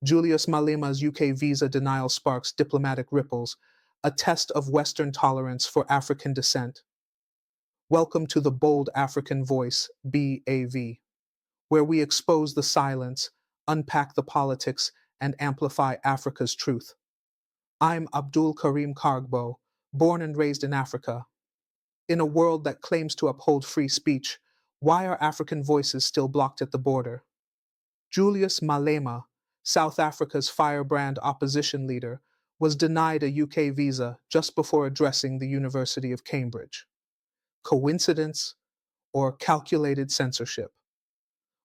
Julius Malema's UK visa denial sparks diplomatic ripples, a test of Western tolerance for African descent. Welcome to the Bold African Voice, BAV, where we expose the silence, unpack the politics, and amplify Africa's truth. I'm Abdul Karim Kargbo, born and raised in Africa. In a world that claims to uphold free speech, why are African voices still blocked at the border? Julius Malema, South Africa's firebrand opposition leader, was denied a UK visa just before addressing the University of Cambridge. Coincidence or calculated censorship?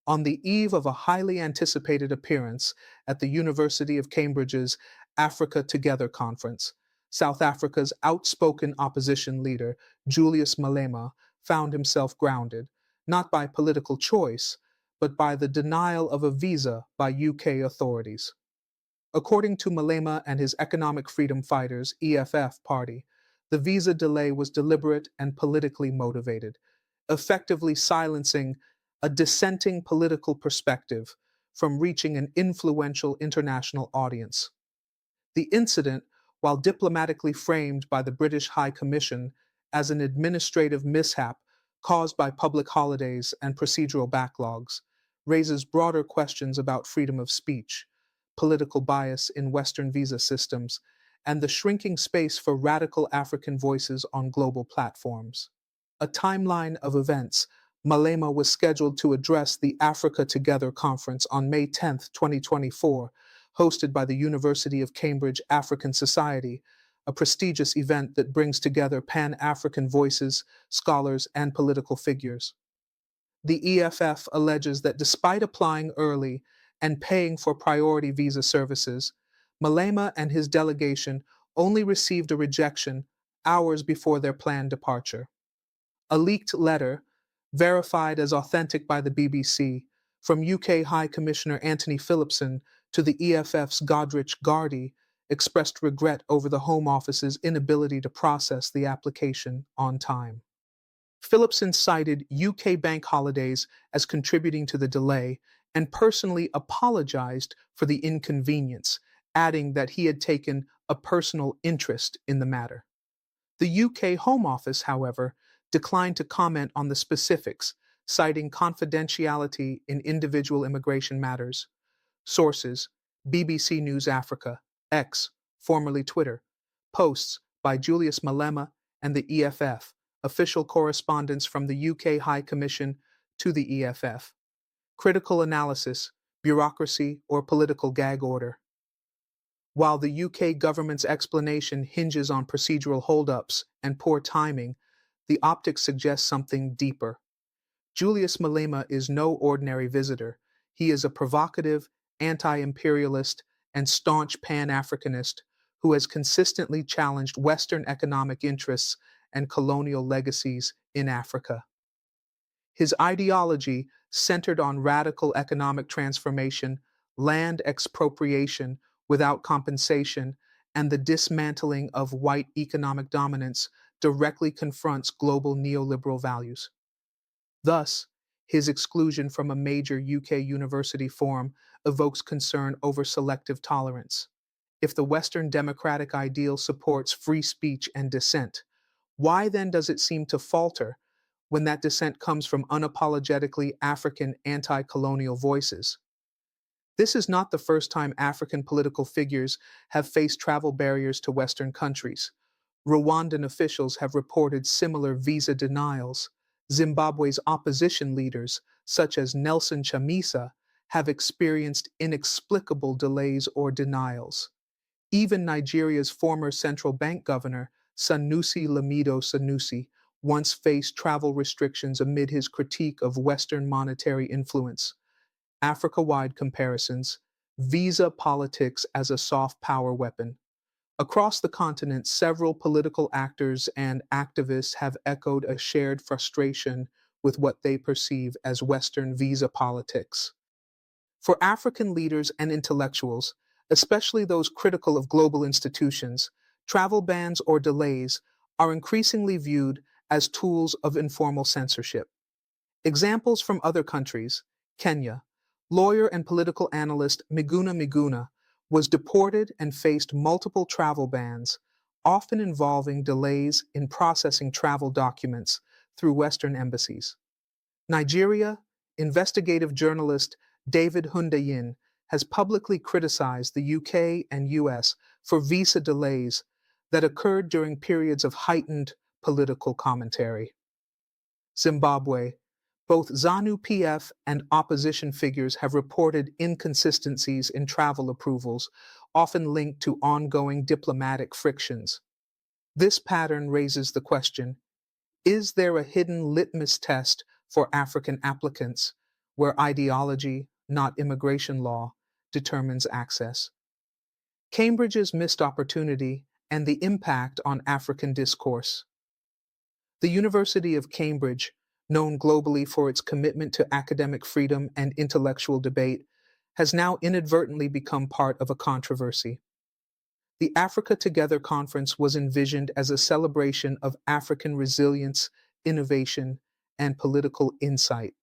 On the eve of a highly anticipated appearance at the University of Cambridge's Africa Together conference, South Africa's outspoken opposition leader, Julius Malema, found himself grounded, not by political choice, but by the denial of a visa by UK authorities. According to Malema and his Economic Freedom Fighters (EFF) party, the visa delay was deliberate and politically motivated, effectively silencing a dissenting political perspective from reaching an influential international audience. The incident, while diplomatically framed by the British High Commission as an administrative mishap caused by public holidays and procedural backlogs, raises broader questions about freedom of speech, political bias in Western visa systems, and the shrinking space for radical African voices on global platforms. A timeline of events. Malema was scheduled to address the Africa Together conference on May 10, 2024, hosted by the University of Cambridge African Society, a prestigious event that brings together Pan-African voices, scholars, and political figures. The EFF alleges that despite applying early and paying for priority visa services, Malema and his delegation only received a rejection hours before their planned departure. A leaked letter, verified as authentic by the BBC, from UK High Commissioner Anthony Phillipson to the EFF's Godrich Gardy, expressed regret over the Home Office's inability to process the application on time. Phillipson cited UK bank holidays as contributing to the delay and personally apologized for the inconvenience, adding that he had taken a personal interest in the matter. The UK Home Office, however, declined to comment on the specifics, citing confidentiality in individual immigration matters. Sources: BBC News Africa, X, formerly Twitter. Posts by Julius Malema and the EFF. Official correspondence from the UK High Commission to the EFF. Critical analysis: bureaucracy or political gag order. While the UK government's explanation hinges on procedural holdups and poor timing, the optics suggest something deeper. Julius Malema is no ordinary visitor. He is a provocative, anti-imperialist, and staunch Pan-Africanist who has consistently challenged Western economic interests and colonial legacies in Africa. His ideology, centered on radical economic transformation, land expropriation without compensation, and the dismantling of white economic dominance, directly confronts global neoliberal values. Thus, his exclusion from a major UK university forum evokes concern over selective tolerance. If the Western democratic ideal supports free speech and dissent, why then does it seem to falter when that dissent comes from unapologetically African anti-colonial voices? This is not the first time African political figures have faced travel barriers to Western countries. Rwandan officials have reported similar visa denials. Zimbabwe's opposition leaders, such as Nelson Chamisa, have experienced inexplicable delays or denials. Even Nigeria's former central bank governor, Sanusi Lamido Sanusi, once faced travel restrictions amid his critique of Western monetary influence. Africa-wide comparisons: visa politics as a soft power weapon. Across the continent, several political actors and activists have echoed a shared frustration with what they perceive as Western visa politics. For African leaders and intellectuals, especially those critical of global institutions, travel bans or delays are increasingly viewed as tools of informal censorship. Examples from other countries: Kenya. Lawyer and political analyst Miguna was deported and faced multiple travel bans, often involving delays in processing travel documents through Western embassies. Nigeria, investigative journalist David Hundayin has publicly criticized the UK and US for visa delays that occurred during periods of heightened political commentary. Zimbabwe, both ZANU-PF and opposition figures have reported inconsistencies in travel approvals, often linked to ongoing diplomatic frictions. This pattern raises the question, is there a hidden litmus test for African applicants where ideology, not immigration law, determines access? Cambridge's missed opportunity and the impact on African discourse. The University of Cambridge, known globally for its commitment to academic freedom and intellectual debate, has now inadvertently become part of a controversy. The Africa Together conference was envisioned as a celebration of African resilience, innovation, and political insight.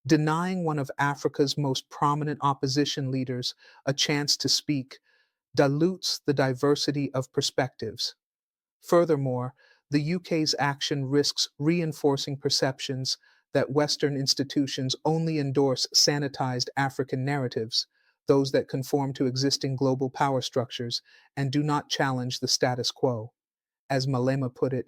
Denying one of Africa's most prominent opposition leaders a chance to speak dilutes the diversity of perspectives. Furthermore, the UK's action risks reinforcing perceptions that Western institutions only endorse sanitized African narratives, those that conform to existing global power structures and do not challenge the status quo. As Malema put it,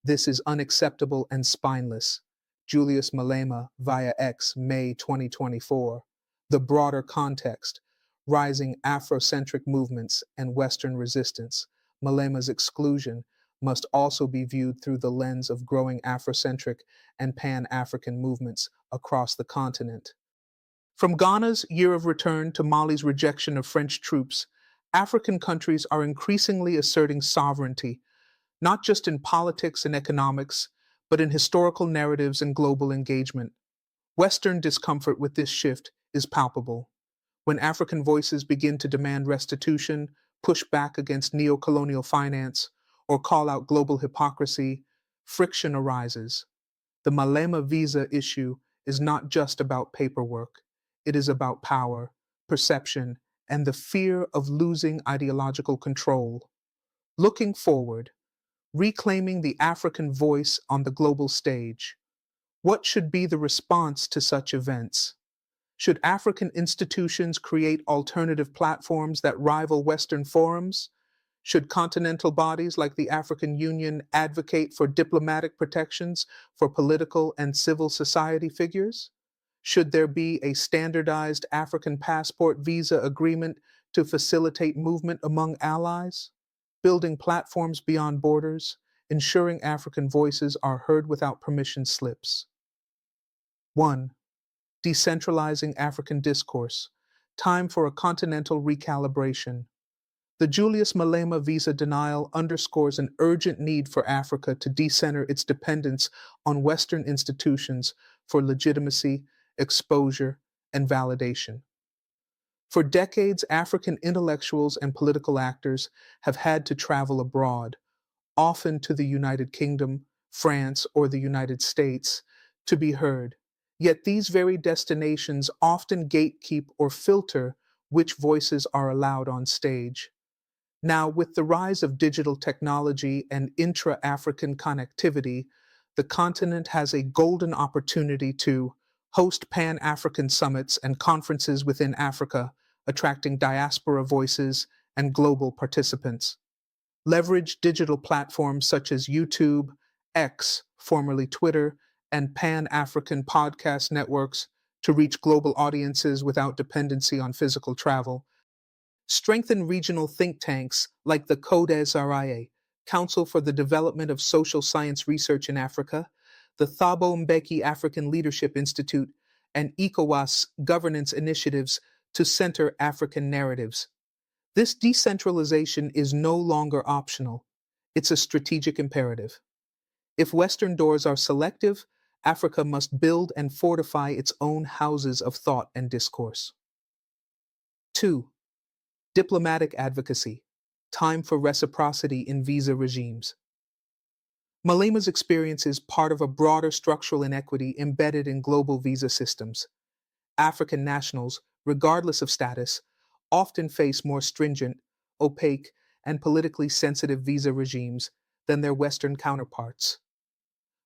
this is unacceptable and spineless. Julius Malema via X, May 2024. The broader context, rising Afrocentric movements and Western resistance. Malema's exclusion must also be viewed through the lens of growing Afrocentric and Pan-African movements across the continent. From Ghana's year of return to Mali's rejection of French troops, African countries are increasingly asserting sovereignty, not just in politics and economics, but in historical narratives and global engagement. Western discomfort with this shift is palpable. When African voices begin to demand restitution, push back against neo-colonial finance, or call out global hypocrisy, friction arises. The Malema visa issue is not just about paperwork. It is about power, perception, and the fear of losing ideological control. Looking forward, reclaiming the African voice on the global stage. What should be the response to such events? Should African institutions create alternative platforms that rival Western forums? Should continental bodies like the African Union advocate for diplomatic protections for political and civil society figures? Should there be a standardized African passport visa agreement to facilitate movement among allies? Building platforms beyond borders, ensuring African voices are heard without permission slips. 1. Decentralizing African discourse. Time for a continental recalibration. The Julius Malema visa denial underscores an urgent need for Africa to decenter its dependence on Western institutions for legitimacy, exposure, and validation. For decades, African intellectuals and political actors have had to travel abroad, often to the United Kingdom, France, or the United States, to be heard. Yet these very destinations often gatekeep or filter which voices are allowed on stage. Now, with the rise of digital technology and intra-African connectivity, the continent has a golden opportunity to host Pan-African summits and conferences within Africa, attracting diaspora voices and global participants. Leverage digital platforms such as YouTube, X, formerly Twitter, and Pan-African podcast networks to reach global audiences without dependency on physical travel. Strengthen regional think tanks like the CODES-RIA, Council for the Development of Social Science Research in Africa, the Thabo Mbeki African Leadership Institute, and ECOWAS governance initiatives to center African narratives. This decentralization is no longer optional. It's a strategic imperative. If Western doors are selective, Africa must build and fortify its own houses of thought and discourse. 2. Diplomatic advocacy. Time for reciprocity in visa regimes. Malema's experience is part of a broader structural inequity embedded in global visa systems. African nationals, regardless of status, often face more stringent, opaque, and politically sensitive visa regimes than their Western counterparts.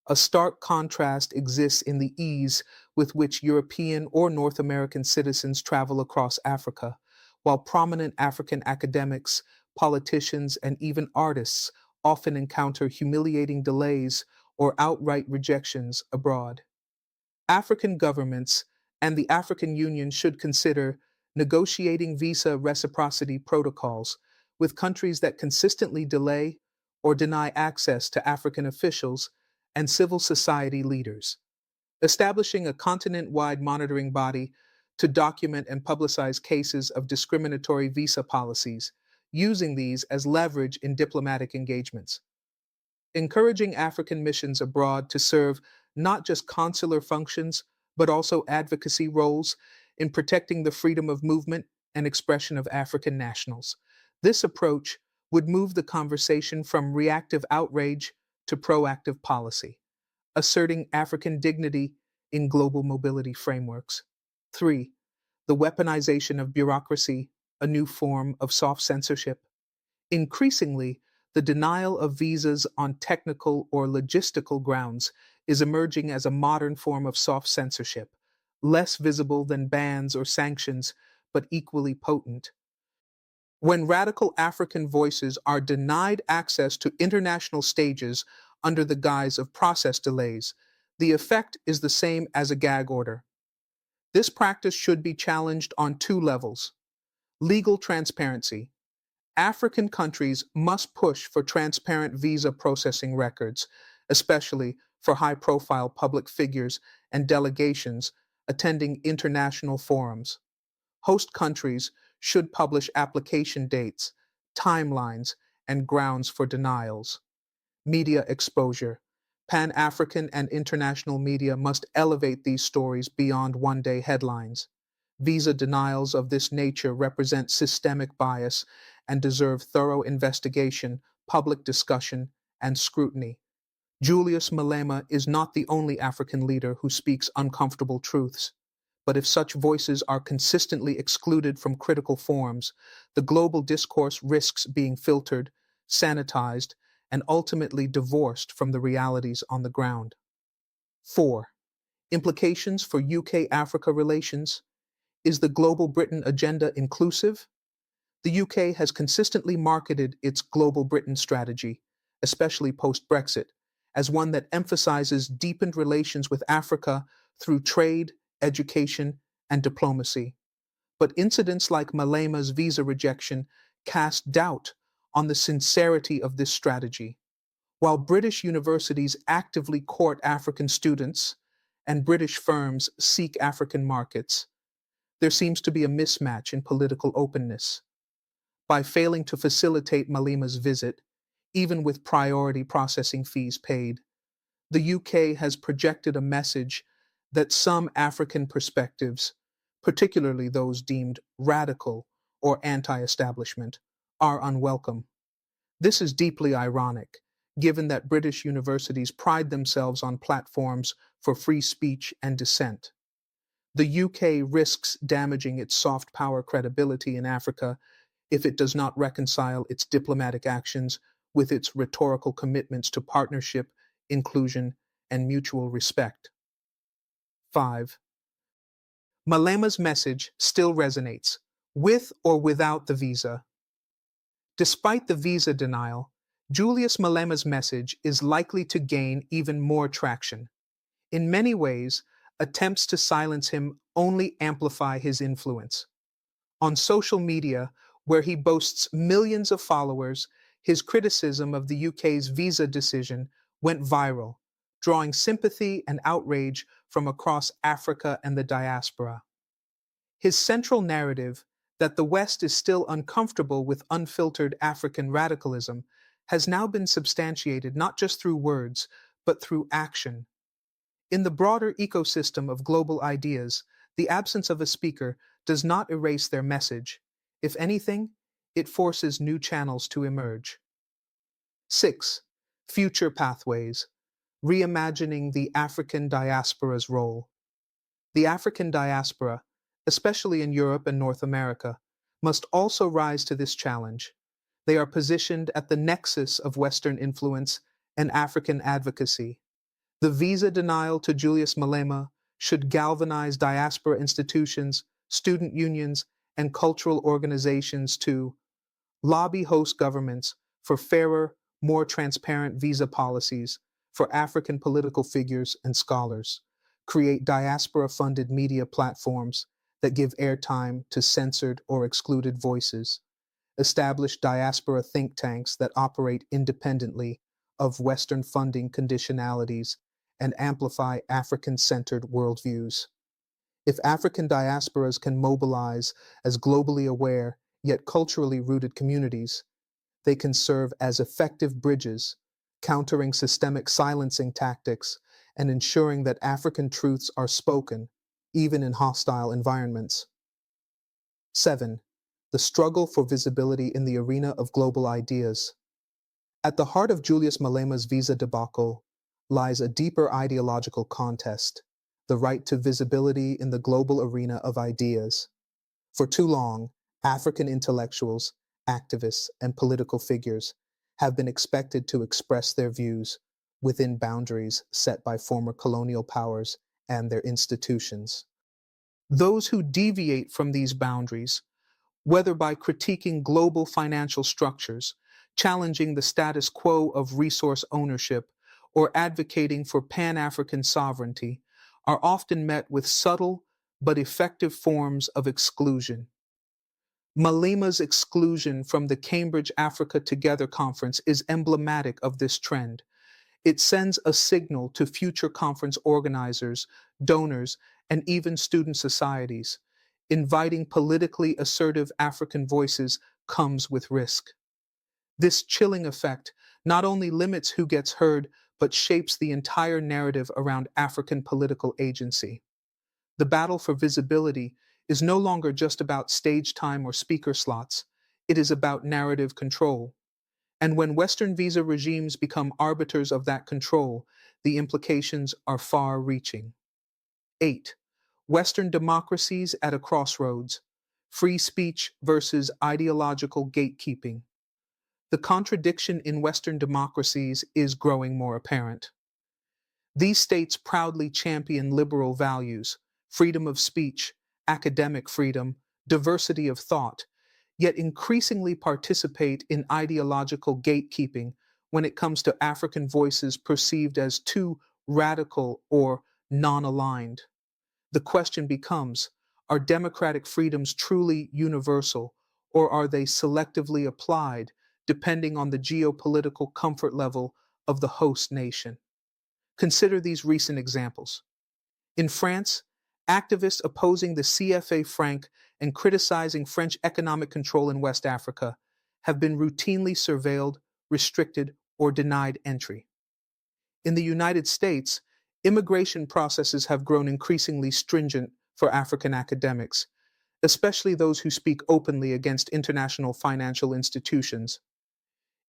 A stark contrast exists in the ease with which European or North American citizens travel across Africa, while prominent African academics, politicians, and even artists often encounter humiliating delays or outright rejections abroad. African governments and the African Union should consider negotiating visa reciprocity protocols with countries that consistently delay or deny access to African officials and civil society leaders. Establishing a continent wide monitoring body to document and publicize cases of discriminatory visa policies, using these as leverage in diplomatic engagements. Encouraging African missions abroad to serve not just consular functions, but also advocacy roles in protecting the freedom of movement and expression of African nationals. This approach would move the conversation from reactive outrage to proactive policy, asserting African dignity in global mobility frameworks. 3. The weaponization of bureaucracy, a new form of soft censorship. Increasingly, the denial of visas on technical or logistical grounds is emerging as a modern form of soft censorship, less visible than bans or sanctions, but equally potent. When radical African voices are denied access to international stages under the guise of process delays, the effect is the same as a gag order. This practice should be challenged on two levels: legal transparency. African countries must push for transparent visa processing records, especially for high profile public figures and delegations attending international forums. Host countries should publish application dates, timelines, and grounds for denials. Media exposure. Pan African and international media must elevate these stories beyond one day headlines. Visa denials of this nature represent systemic bias and deserve thorough investigation, public discussion, and scrutiny. Julius Malema is not the only African leader who speaks uncomfortable truths. But if such voices are consistently excluded from critical forums, the global discourse risks being filtered, sanitized, and ultimately divorced from the realities on the ground. 4. Implications for UK Africa relations. Is the Global Britain agenda inclusive? The UK has consistently marketed its Global Britain strategy, especially post Brexit, as one that emphasizes deepened relations with Africa through trade, education, and diplomacy. But incidents like Malema's visa rejection cast doubt on the sincerity of this strategy. While British universities actively court African students and British firms seek African markets, there seems to be a mismatch in political openness. By failing to facilitate Malema's visit, even with priority processing fees paid, the UK has projected a message that some African perspectives, particularly those deemed radical or anti establishment, are unwelcome. This is deeply ironic, given that British universities pride themselves on platforms for free speech and dissent. The UK risks damaging its soft power credibility in Africa if it does not reconcile its diplomatic actions with its rhetorical commitments to partnership, inclusion, and mutual respect. 5. Malema's message still resonates, with or without the visa. Despite the visa denial, Julius Malema's message is likely to gain even more traction. In many ways, attempts to silence him only amplify his influence. On social media, where he boasts millions of followers, his criticism of the UK's visa decision went viral, drawing sympathy and outrage from across Africa and the diaspora. His central narrative, that the West is still uncomfortable with unfiltered African radicalism, has now been substantiated not just through words, but through action. In the broader ecosystem of global ideas, the absence of a speaker does not erase their message. If anything, it forces new channels to emerge. 6. Future pathways. Reimagining the African diaspora's role. The African diaspora, especially in Europe and North America, must also rise to this challenge. They are positioned at the nexus of Western influence and African advocacy. The visa denial to Julius Malema should galvanize diaspora institutions, student unions, and cultural organizations to lobby host governments for fairer, more transparent visa policies for African political figures and scholars, create diaspora funded media platforms that give airtime to censored or excluded voices, establish diaspora think tanks that operate independently of Western funding conditionalities, and amplify African centered worldviews. If African diasporas can mobilize as globally aware yet culturally rooted communities, they can serve as effective bridges, countering systemic silencing tactics and ensuring that African truths are spoken, even in hostile environments. 7. The struggle for visibility in the arena of global ideas. At the heart of Julius Malema's visa debacle lies a deeper ideological contest, the right to visibility in the global arena of ideas. For too long, African intellectuals, activists, and political figures have been expected to express their views within boundaries set by former colonial powers and their institutions. Those who deviate from these boundaries, whether by critiquing global financial structures, challenging the status quo of resource ownership, or advocating for Pan-African sovereignty, are often met with subtle but effective forms of exclusion. Malema's exclusion from the Cambridge Africa Together conference is emblematic of this trend. It sends a signal to future conference organizers, donors, and even student societies. Inviting politically assertive African voices comes with risk. This chilling effect not only limits who gets heard, but shapes the entire narrative around African political agency. The battle for visibility is no longer just about stage time or speaker slots, it is about narrative control. And when Western visa regimes become arbiters of that control, the implications are far reaching. 8. Western democracies at a crossroads. Free speech versus ideological gatekeeping. The contradiction in Western democracies is growing more apparent. These states proudly champion liberal values, freedom of speech, academic freedom, diversity of thought, yet increasingly participate in ideological gatekeeping when it comes to African voices perceived as too radical or non-aligned. The question becomes, are democratic freedoms truly universal, or are they selectively applied depending on the geopolitical comfort level of the host nation? Consider these recent examples. In France, activists opposing the CFA franc and criticizing French economic control in West Africa have been routinely surveilled, restricted, or denied entry. In the United States, immigration processes have grown increasingly stringent for African academics, especially those who speak openly against international financial institutions.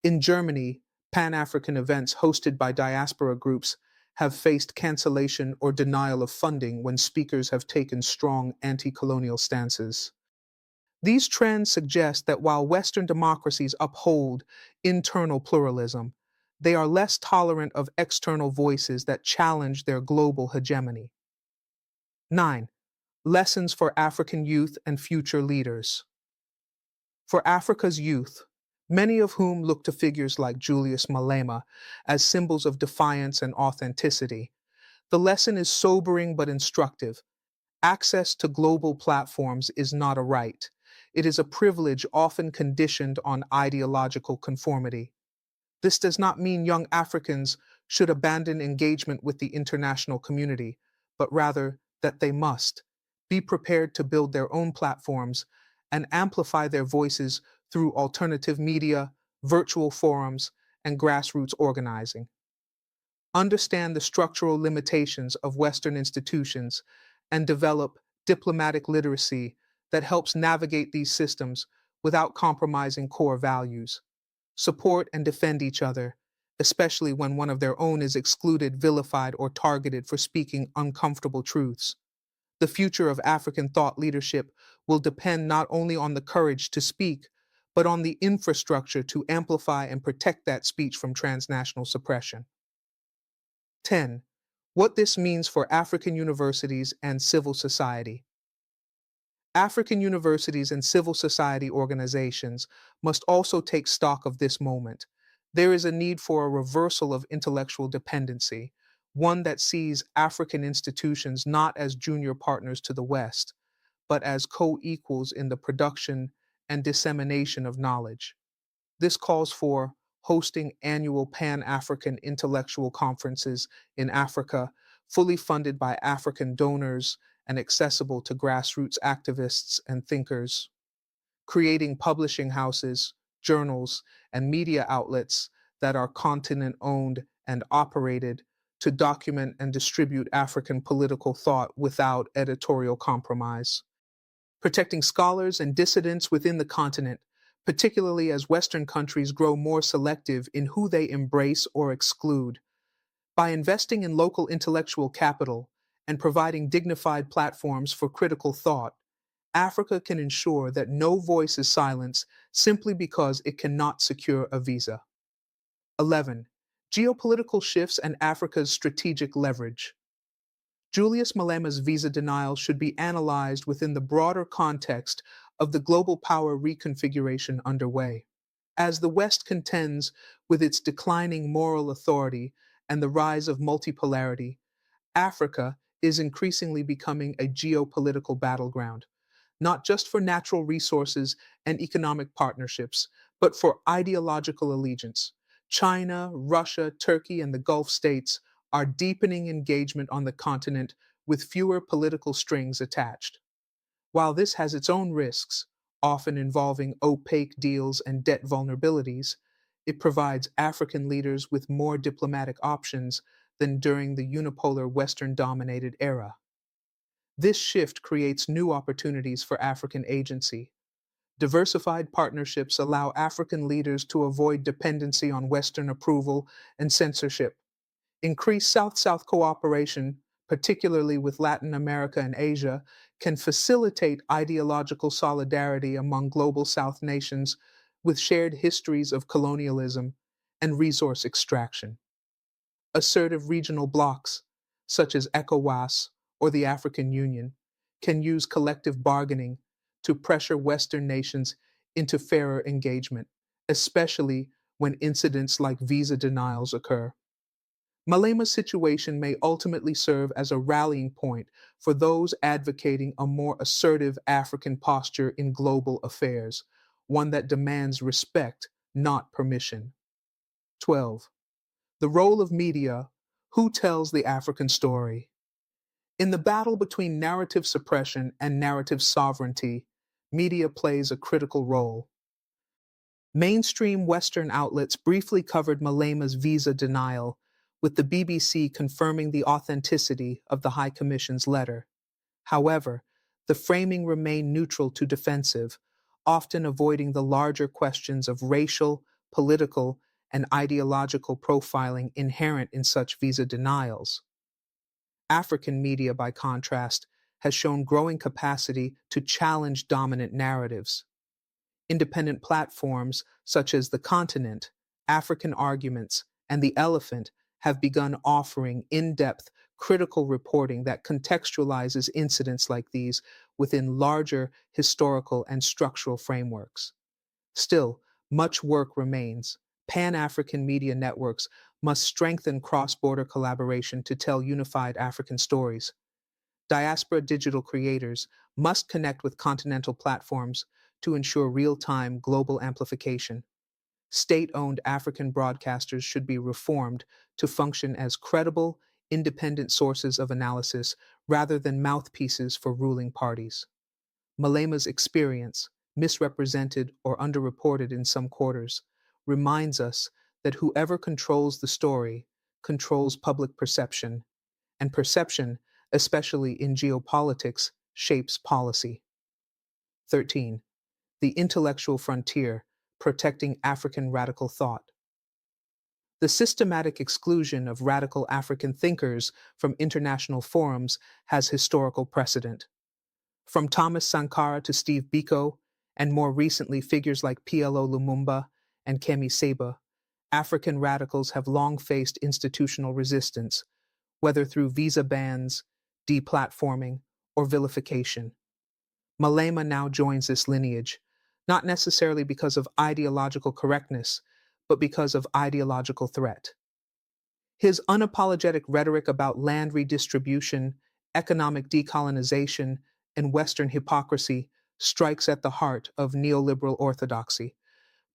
In Germany, Pan-African events hosted by diaspora groups have faced cancellation or denial of funding when speakers have taken strong anti-colonial stances. These trends suggest that while Western democracies uphold internal pluralism, they are less tolerant of external voices that challenge their global hegemony. 9. Lessons for African youth and future leaders. For Africa's youth, many of whom look to figures like Julius Malema as symbols of defiance and authenticity, the lesson is sobering but instructive. Access to global platforms is not a right. It is a privilege often conditioned on ideological conformity. This does not mean young Africans should abandon engagement with the international community, but rather that they must be prepared to build their own platforms and amplify their voices through alternative media, virtual forums, and grassroots organizing. Understand the structural limitations of Western institutions and develop diplomatic literacy that helps navigate these systems without compromising core values. Support and defend each other, especially when one of their own is excluded, vilified, or targeted for speaking uncomfortable truths. The future of African thought leadership will depend not only on the courage to speak, but on the infrastructure to amplify and protect that speech from transnational suppression. 10. What this means for African universities and civil society. African universities and civil society organizations must also take stock of this moment. There is a need for a reversal of intellectual dependency, one that sees African institutions not as junior partners to the West, but as co equals in the production and dissemination of knowledge. This calls for hosting annual Pan African intellectual conferences in Africa, fully funded by African donors and accessible to grassroots activists and thinkers, creating publishing houses, journals, and media outlets that are continent owned and operated to document and distribute African political thought without editorial compromise, protecting scholars and dissidents within the continent, particularly as Western countries grow more selective in who they embrace or exclude. By investing in local intellectual capital and providing dignified platforms for critical thought, Africa can ensure that no voice is silenced simply because it cannot secure a visa. 11. Geopolitical shifts and Africa's strategic leverage. Julius Malema's visa denial should be analyzed within the broader context of the global power reconfiguration underway. As the West contends with its declining moral authority and the rise of multipolarity, Africa is increasingly becoming a geopolitical battleground, not just for natural resources and economic partnerships, but for ideological allegiance. China, Russia, Turkey, and the Gulf states are deepening engagement on the continent with fewer political strings attached. While this has its own risks, often involving opaque deals and debt vulnerabilities, it provides African leaders with more diplomatic options than during the unipolar Western dominated era. This shift creates new opportunities for African agency. Diversified partnerships allow African leaders to avoid dependency on Western approval and censorship. Increased South South cooperation, particularly with Latin America and Asia, can facilitate ideological solidarity among global South nations with shared histories of colonialism and resource extraction. Assertive regional blocs, such as ECOWAS or the African Union, can use collective bargaining to pressure Western nations into fairer engagement, especially when incidents like visa denials occur. Malema's situation may ultimately serve as a rallying point for those advocating a more assertive African posture in global affairs, one that demands respect, not permission. 12. The role of media. Who tells the African story? In the battle between narrative suppression and narrative sovereignty, media plays a critical role. Mainstream Western outlets briefly covered Malema's visa denial, with the BBC confirming the authenticity of the High Commission's letter. However, the framing remained neutral to defensive, often avoiding the larger questions of racial, political, and ideological profiling inherent in such visa denials. African media, by contrast, has shown growing capacity to challenge dominant narratives. Independent platforms such as the Continent, African Arguments, and the Elephant have begun offering in-depth, critical reporting that contextualizes incidents like these within larger historical and structural frameworks. Still, much work remains. Pan-African media networks must strengthen cross-border collaboration to tell unified African stories. Diaspora digital creators must connect with continental platforms to ensure real-time global amplification. State-owned African broadcasters should be reformed to function as credible, independent sources of analysis rather than mouthpieces for ruling parties. Malema's experience, misrepresented or underreported in some quarters, reminds us that whoever controls the story controls public perception, and perception, especially in geopolitics, shapes policy. 13. The intellectual frontier, protecting African radical thought. The systematic exclusion of radical African thinkers from international forums has historical precedent. From Thomas Sankara to Steve Biko, and more recently figures like PLO Lumumba and Kemi Seba, African radicals have long faced institutional resistance, whether through visa bans, deplatforming, or vilification. Malema now joins this lineage, not necessarily because of ideological correctness, but because of ideological threat. His unapologetic rhetoric about land redistribution, economic decolonization, and Western hypocrisy strikes at the heart of neoliberal orthodoxy.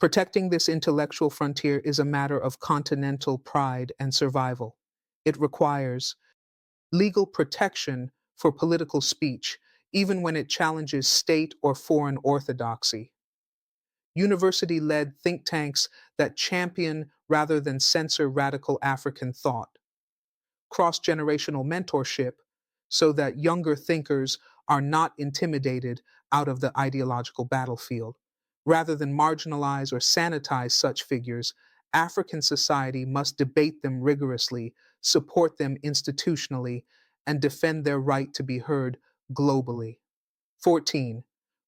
Protecting this intellectual frontier is a matter of continental pride and survival. It requires legal protection for political speech, even when it challenges state or foreign orthodoxy. University led think tanks that champion rather than censor radical African thought. Cross generational mentorship so that younger thinkers are not intimidated out of the ideological battlefield. Rather than marginalize or sanitize such figures, African society must debate them rigorously, support them institutionally, and defend their right to be heard globally. 14.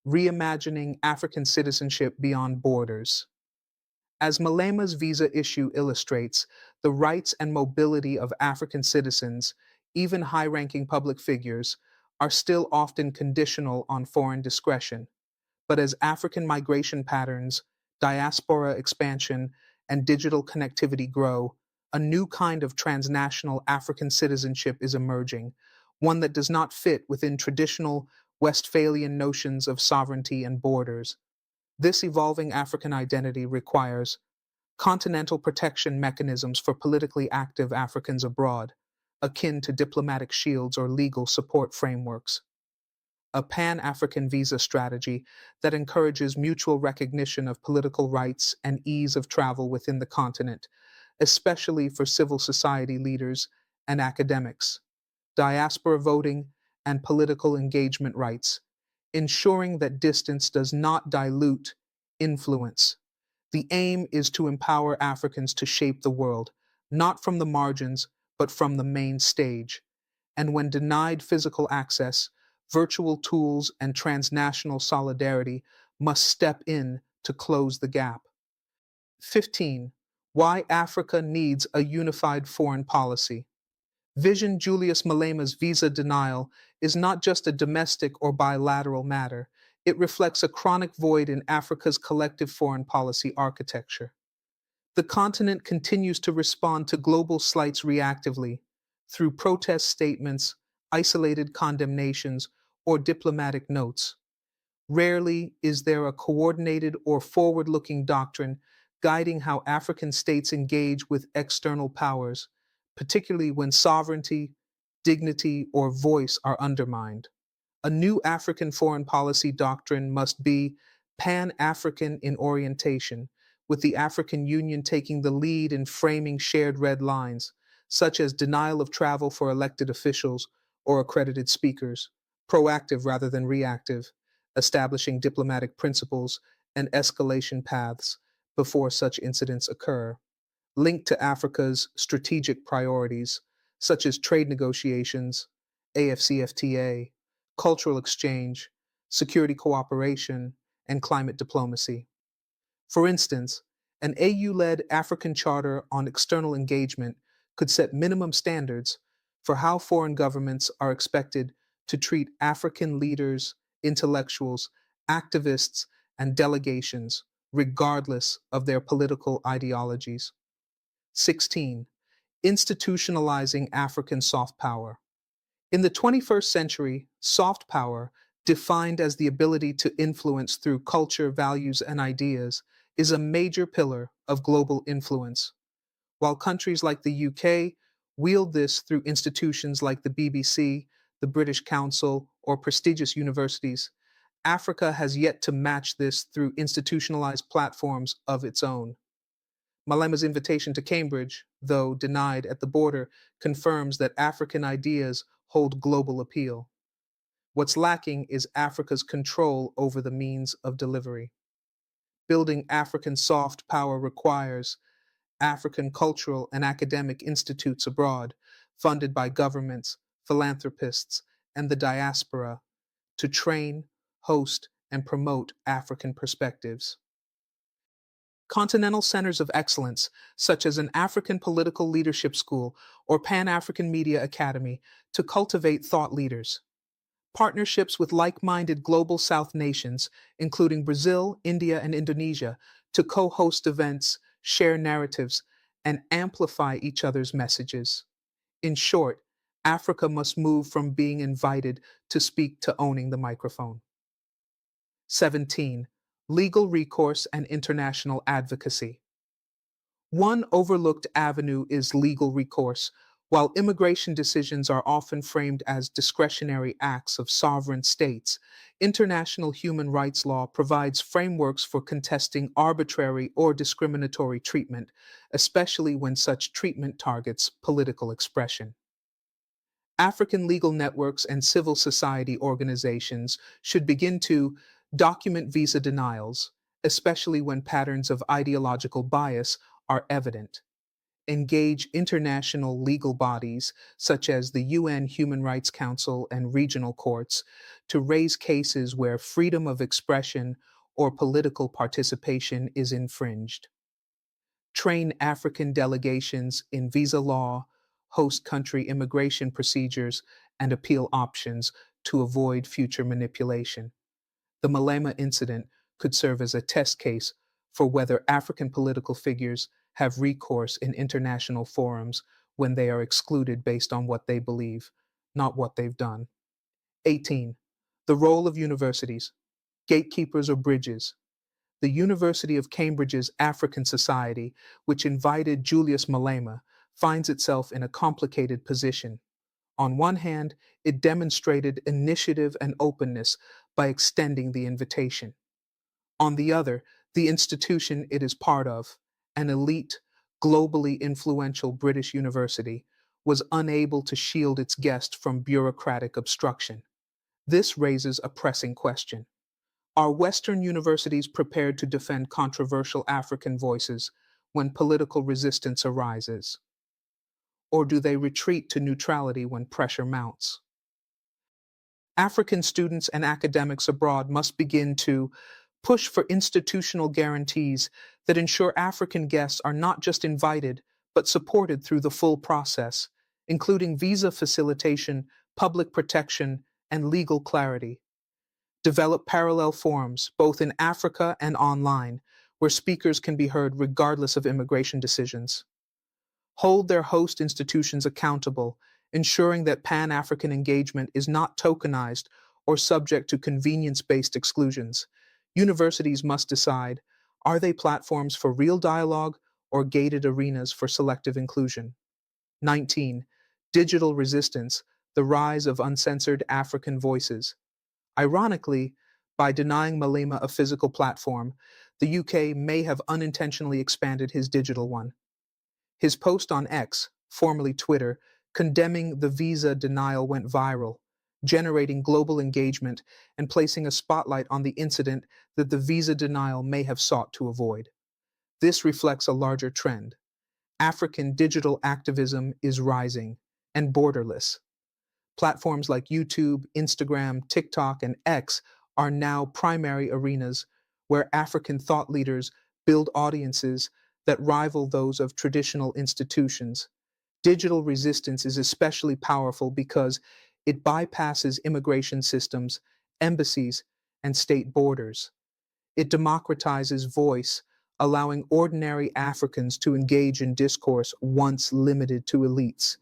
Reimagining African citizenship beyond borders. As Malema's visa issue illustrates, the rights and mobility of African citizens, even high ranking public figures, are still often conditional on foreign discretion. But as African migration patterns, diaspora expansion, and digital connectivity grow, a new kind of transnational African citizenship is emerging, one that does not fit within traditional Westphalian notions of sovereignty and borders. This evolving African identity requires continental protection mechanisms for politically active Africans abroad, akin to diplomatic shields or legal support frameworks, a Pan-African visa strategy that encourages mutual recognition of political rights and ease of travel within the continent, especially for civil society leaders and academics, diaspora voting, and political engagement rights, ensuring that distance does not dilute influence. The aim is to empower Africans to shape the world, not from the margins, but from the main stage. And when denied physical access, virtual tools and transnational solidarity must step in to close the gap. 15. Why Africa needs a unified foreign policy. Vision Julius Malema's visa denial is not just a domestic or bilateral matter, it reflects a chronic void in Africa's collective foreign policy architecture. The continent continues to respond to global slights reactively, through protest statements, isolated condemnations, or diplomatic notes. Rarely is there a coordinated or forward looking doctrine guiding how African states engage with external powers, particularly when sovereignty, dignity, or voice are undermined. A new African foreign policy doctrine must be Pan African in orientation, with the African Union taking the lead in framing shared red lines, such as denial of travel for elected officials or accredited speakers, proactive rather than reactive, establishing diplomatic principles and escalation paths before such incidents occur, linked to Africa's strategic priorities, such as trade negotiations, AFCFTA, cultural exchange, security cooperation, and climate diplomacy. For instance, an AU led African Charter on External Engagement could set minimum standards for how foreign governments are expected to treat African leaders, intellectuals, activists, and delegations, regardless of their political ideologies. 16. Institutionalizing African soft power. In the 21st century, soft power, defined as the ability to influence through culture, values, and ideas, is a major pillar of global influence. While countries like the UK wield this through institutions like the BBC, the British Council, or prestigious universities, Africa has yet to match this through institutionalized platforms of its own. Malema's invitation to Cambridge, though denied at the border, confirms that African ideas hold global appeal. What's lacking is Africa's control over the means of delivery. Building African soft power requires African cultural and academic institutes abroad, funded by governments, philanthropists, and the diaspora, to train, host, and promote African perspectives. Continental centers of excellence, such as an African political leadership school or Pan-African Media Academy, to cultivate thought leaders. Partnerships with like-minded global South nations, including Brazil, India, and Indonesia, to co-host events, share narratives, and amplify each other's messages. In short, Africa must move from being invited to speak to owning the microphone. 17. Legal recourse and international advocacy. One overlooked avenue is legal recourse. While immigration decisions are often framed as discretionary acts of sovereign states, international human rights law provides frameworks for contesting arbitrary or discriminatory treatment, especially when such treatment targets political expression. African legal networks and civil society organizations should begin to document visa denials, especially when patterns of ideological bias are evident. Engage international legal bodies, such as the UN Human Rights Council and regional courts, to raise cases where freedom of expression or political participation is infringed. Train African delegations in visa law, host country immigration procedures, and appeal options to avoid future manipulation. The Malema incident could serve as a test case for whether African political figures have recourse in international forums when they are excluded based on what they believe, not what they've done. 18. The role of universities, gatekeepers or bridges. The University of Cambridge's African Society, which invited Julius Malema, finds itself in a complicated position. On one hand, it demonstrated initiative and openness by extending the invitation. On the other, the institution it is part of, an elite, globally influential British university, was unable to shield its guest from bureaucratic obstruction. This raises a pressing question. Are Western universities prepared to defend controversial African voices when political resistance arises? Or do they retreat to neutrality when pressure mounts? African students and academics abroad must begin to push for institutional guarantees that ensure African guests are not just invited, but supported through the full process, including visa facilitation, public protection, and legal clarity. Develop parallel forums, both in Africa and online, where speakers can be heard regardless of immigration decisions. Hold their host institutions accountable, ensuring that Pan-African engagement is not tokenized or subject to convenience-based exclusions. Universities must decide, are they platforms for real dialogue or gated arenas for selective inclusion? 19. Digital resistance, the rise of uncensored African voices. Ironically, by denying Malema a physical platform, the UK may have unintentionally expanded his digital one. His post on X, formerly Twitter, condemning the visa denial went viral, generating global engagement and placing a spotlight on the incident that the visa denial may have sought to avoid. This reflects a larger trend. African digital activism is rising and borderless. Platforms like YouTube, Instagram, TikTok, and X are now primary arenas where African thought leaders build audiences that rival those of traditional institutions. Digital resistance is especially powerful because it bypasses immigration systems, embassies, and state borders. It democratizes voice, allowing ordinary Africans to engage in discourse once limited to elites.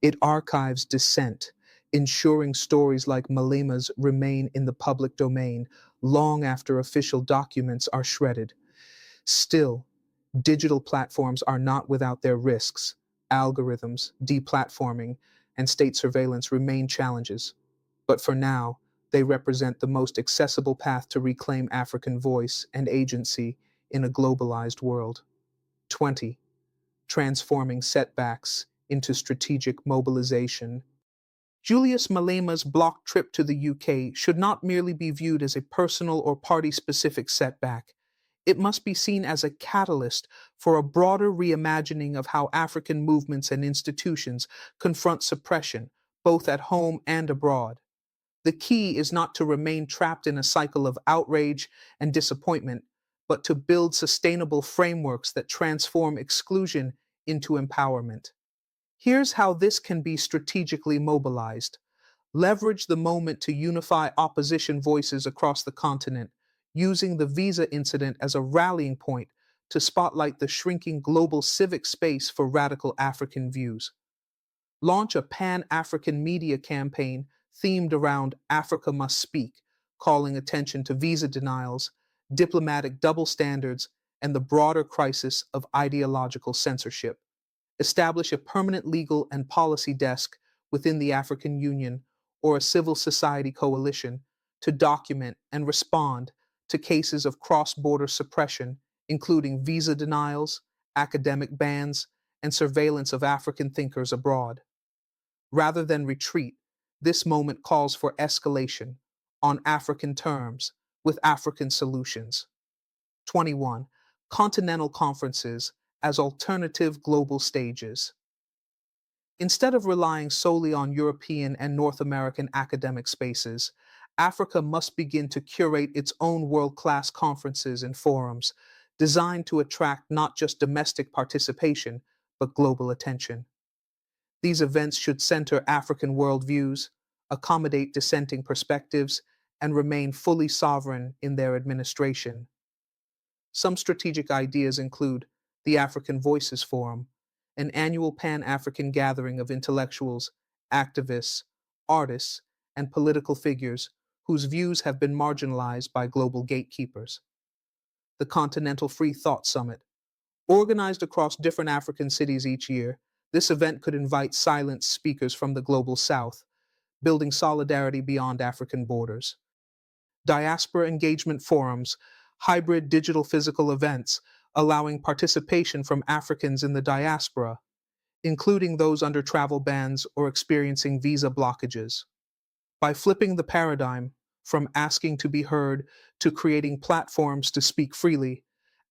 It archives dissent, ensuring stories like Malema's remain in the public domain long after official documents are shredded. Still, digital platforms are not without their risks. Algorithms, deplatforming, and state surveillance remain challenges. But for now, they represent the most accessible path to reclaim African voice and agency in a globalized world. 20. Transforming setbacks into strategic mobilization. Julius Malema's blocked trip to the UK should not merely be viewed as a personal or party-specific setback. It must be seen as a catalyst for a broader reimagining of how African movements and institutions confront suppression, both at home and abroad. The key is not to remain trapped in a cycle of outrage and disappointment, but to build sustainable frameworks that transform exclusion into empowerment. Here's how this can be strategically mobilized. Leverage the moment to unify opposition voices across the continent, using the visa incident as a rallying point to spotlight the shrinking global civic space for radical African views. Launch a Pan-African media campaign themed around Africa Must Speak, calling attention to visa denials, diplomatic double standards, and the broader crisis of ideological censorship. Establish a permanent legal and policy desk within the African Union or a civil society coalition to document and respond to cases of cross-border suppression, including visa denials, academic bans, and surveillance of African thinkers abroad. Rather than retreat, this moment calls for escalation on African terms with African solutions. 21. Continental conferences as alternative global stages. Instead of relying solely on European and North American academic spaces, Africa must begin to curate its own world-class conferences and forums designed to attract not just domestic participation, but global attention. These events should center African worldviews, accommodate dissenting perspectives, and remain fully sovereign in their administration. Some strategic ideas include the African Voices Forum, an annual Pan-African gathering of intellectuals, activists, artists, and political figures whose views have been marginalized by global gatekeepers. The Continental Free Thought Summit. Organized across different African cities each year, this event could invite silent speakers from the global south, building solidarity beyond African borders. Diaspora engagement forums, hybrid digital physical events, allowing participation from Africans in the diaspora, including those under travel bans or experiencing visa blockages. By flipping the paradigm from asking to be heard to creating platforms to speak freely,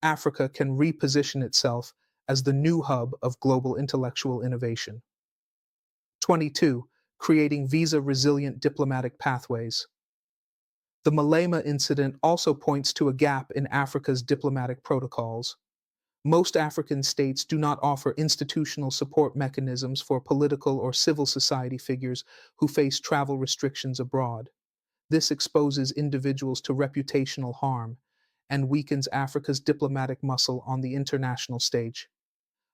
Africa can reposition itself as the new hub of global intellectual innovation. 22. Creating visa-resilient diplomatic pathways. The Malema incident also points to a gap in Africa's diplomatic protocols. Most African states do not offer institutional support mechanisms for political or civil society figures who face travel restrictions abroad. This exposes individuals to reputational harm and weakens Africa's diplomatic muscle on the international stage.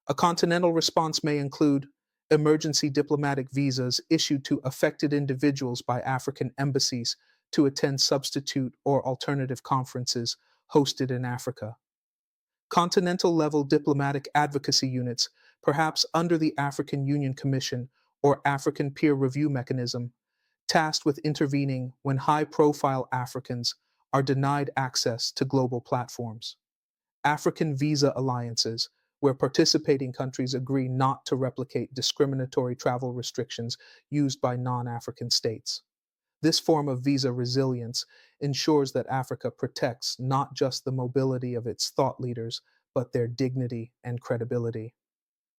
A continental response may include emergency diplomatic visas issued to affected individuals by African embassies to attend substitute or alternative conferences hosted in Africa. Continental-level diplomatic advocacy units, perhaps under the African Union Commission or African Peer Review Mechanism, tasked with intervening when high-profile Africans are denied access to global platforms. African visa alliances, where participating countries agree not to replicate discriminatory travel restrictions used by non-African states. This form of visa resilience ensures that Africa protects not just the mobility of its thought leaders, but their dignity and credibility.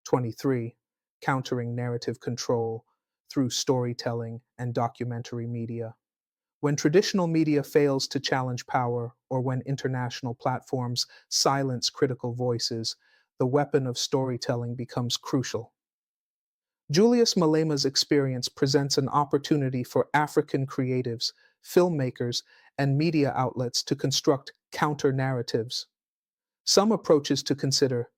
23. Countering narrative control through storytelling and documentary media. When traditional media fails to challenge power, or when international platforms silence critical voices, the weapon of storytelling becomes crucial. Julius Malema's experience presents an opportunity for African creatives, filmmakers, and media outlets to construct counter-narratives. Some approaches to consider: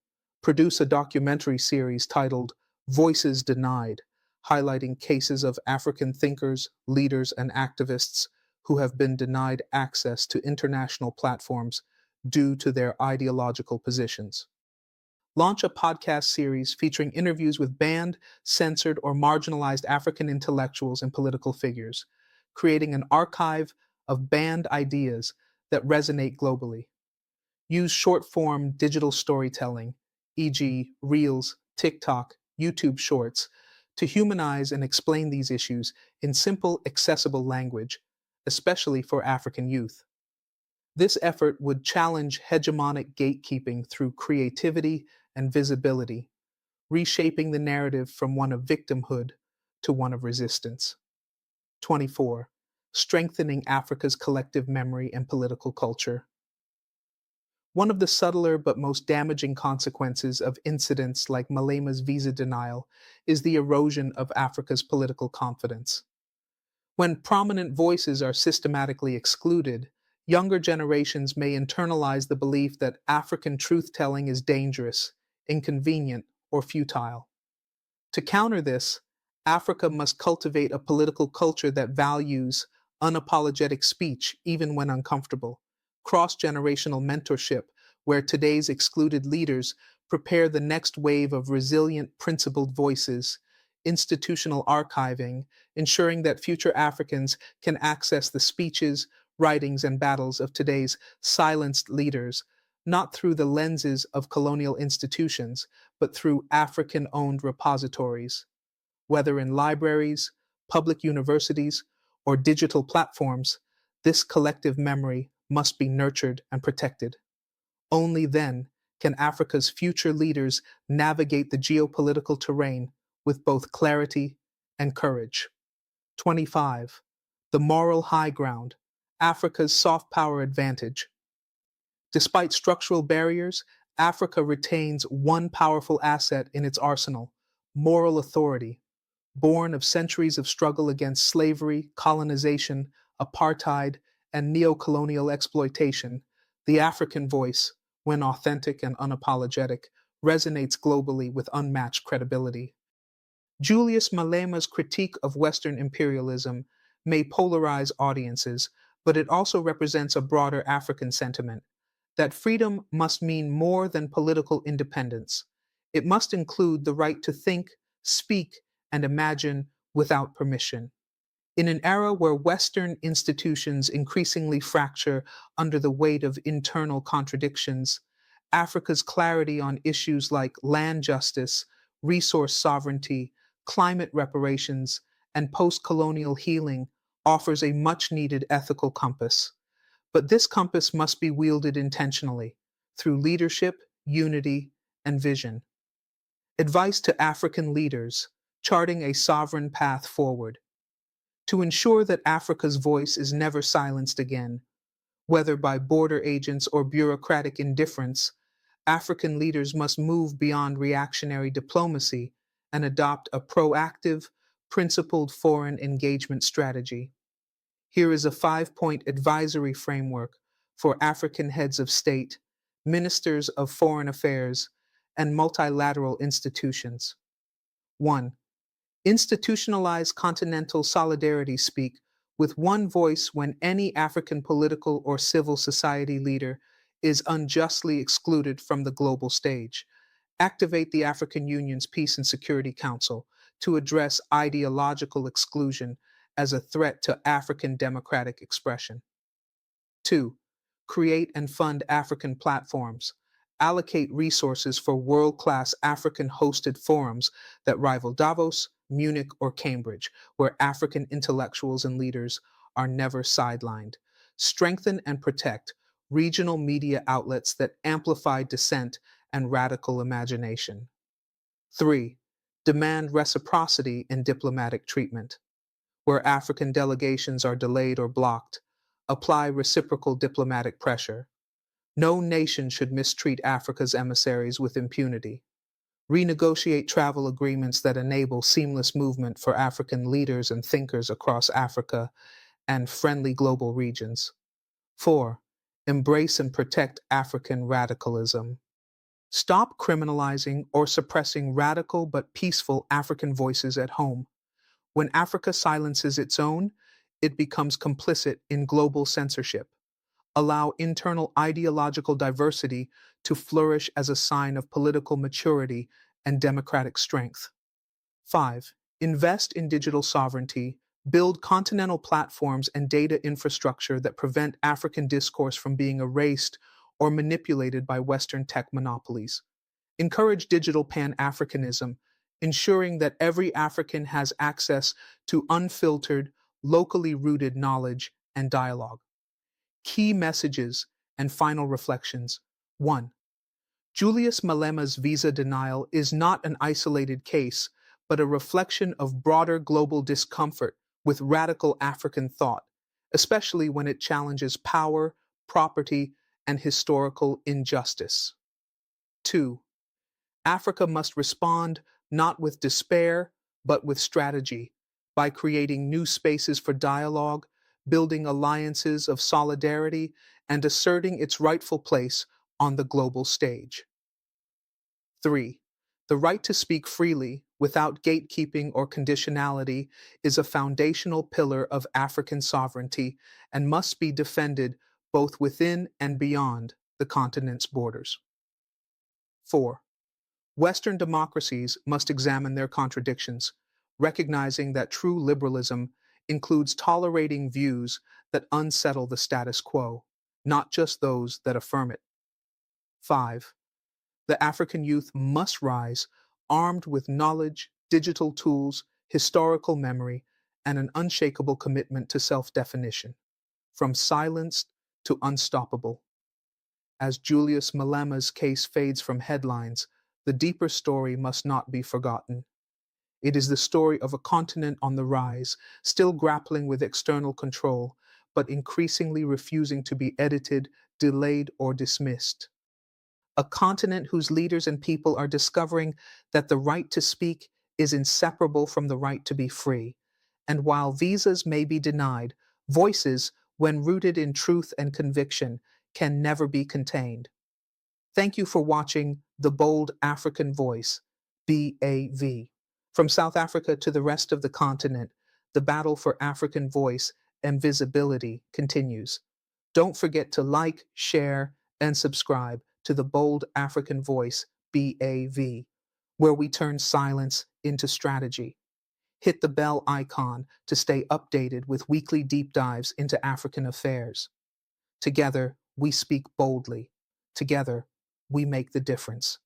produce a documentary series titled Voices Denied, highlighting cases of African thinkers, leaders, and activists who have been denied access to international platforms due to their ideological positions. Launch a podcast series featuring interviews with banned, censored, or marginalized African intellectuals and political figures, creating an archive of banned ideas that resonate globally. Use short-form digital storytelling, e.g., Reels, TikTok, YouTube Shorts, to humanize and explain these issues in simple, accessible language, especially for African youth. This effort would challenge hegemonic gatekeeping through creativity and visibility, reshaping the narrative from one of victimhood to one of resistance. 24. Strengthening Africa's collective memory and political culture. One of the subtler but most damaging consequences of incidents like Malema's visa denial is the erosion of Africa's political confidence. When prominent voices are systematically excluded, younger generations may internalize the belief that African truth telling is dangerous, inconvenient, or futile. To counter this, Africa must cultivate a political culture that values unapologetic speech even when uncomfortable, cross generational mentorship, where today's excluded leaders prepare the next wave of resilient, principled voices, institutional archiving, ensuring that future Africans can access the speeches, writings, and battles of today's silenced leaders, not through the lenses of colonial institutions, but through African owned repositories. Whether in libraries, public universities, or digital platforms, this collective memory must be nurtured and protected. Only then can Africa's future leaders navigate the geopolitical terrain with both clarity and courage. 25. The moral high ground, Africa's soft power advantage. Despite structural barriers, Africa retains one powerful asset in its arsenal: moral authority. Born of centuries of struggle against slavery, colonization, apartheid, and neo-colonial exploitation, the African voice, when authentic and unapologetic, resonates globally with unmatched credibility. Julius Malema's critique of Western imperialism may polarize audiences, but it also represents a broader African sentiment that freedom must mean more than political independence. It must include the right to think, speak, and imagine without permission. In an era where Western institutions increasingly fracture under the weight of internal contradictions, Africa's clarity on issues like land justice, resource sovereignty, climate reparations, and post colonial healing offers a much needed ethical compass. But this compass must be wielded intentionally through leadership, unity, and vision. Advice to African leaders, charting a sovereign path forward. To ensure that Africa's voice is never silenced again, whether by border agents or bureaucratic indifference, African leaders must move beyond reactionary diplomacy and adopt a proactive, principled foreign engagement strategy. Here is a 5-point advisory framework for African heads of state, ministers of foreign affairs, and multilateral institutions. 1. Institutionalize continental solidarity speak with one voice when any African political or civil society leader is unjustly excluded from the global stage. Activate the African Union's Peace and Security Council to address ideological exclusion as a threat to African democratic expression. 2. Create and fund African platforms. Allocate resources for world-class African-hosted forums that rival Davos, Munich, or Cambridge, where African intellectuals and leaders are never sidelined. Strengthen and protect regional media outlets that amplify dissent and radical imagination. 3. Demand reciprocity in diplomatic treatment. Where African delegations are delayed or blocked, apply reciprocal diplomatic pressure. No nation should mistreat Africa's emissaries with impunity. Renegotiate travel agreements that enable seamless movement for African leaders and thinkers across Africa and friendly global regions. 4. Embrace and protect African radicalism. Stop criminalizing or suppressing radical but peaceful African voices at home. When Africa silences its own, it becomes complicit in global censorship. Allow internal ideological diversity to flourish as a sign of political maturity and democratic strength. 5. Invest in digital sovereignty. Build continental platforms and data infrastructure that prevent African discourse from being erased or manipulated by Western tech monopolies. Encourage digital Pan-Africanism, ensuring that every African has access to unfiltered, locally rooted knowledge and dialogue. Key messages and final reflections. 1. Julius Malema's visa denial is not an isolated case, but a reflection of broader global discomfort with radical African thought, especially when it challenges power, property, and historical injustice. 2. Africa must respond not with despair, but with strategy, by creating new spaces for dialogue, building alliances of solidarity, and asserting its rightful place on the global stage. 3. The right to speak freely, without gatekeeping or conditionality, is a foundational pillar of African sovereignty and must be defended both within and beyond the continent's borders. 4. Western democracies must examine their contradictions, recognizing that true liberalism includes tolerating views that unsettle the status quo, not just those that affirm it. 5. The African youth must rise armed with knowledge, digital tools, historical memory, and an unshakable commitment to self-definition, from silenced to unstoppable. As Julius Malema's case fades from headlines, the deeper story must not be forgotten. It is the story of a continent on the rise, still grappling with external control, but increasingly refusing to be edited, delayed, or dismissed. A continent whose leaders and people are discovering that the right to speak is inseparable from the right to be free. And while visas may be denied, voices, when rooted in truth and conviction, can never be contained. Thank you for watching The Bold African Voice, BAV. From South Africa to the rest of the continent, the battle for African voice and visibility continues. Don't forget to like, share, and subscribe to The Bold African Voice, BAV, where we turn silence into strategy. Hit the bell icon to stay updated with weekly deep dives into African affairs. Together, we speak boldly. Together, we make the difference.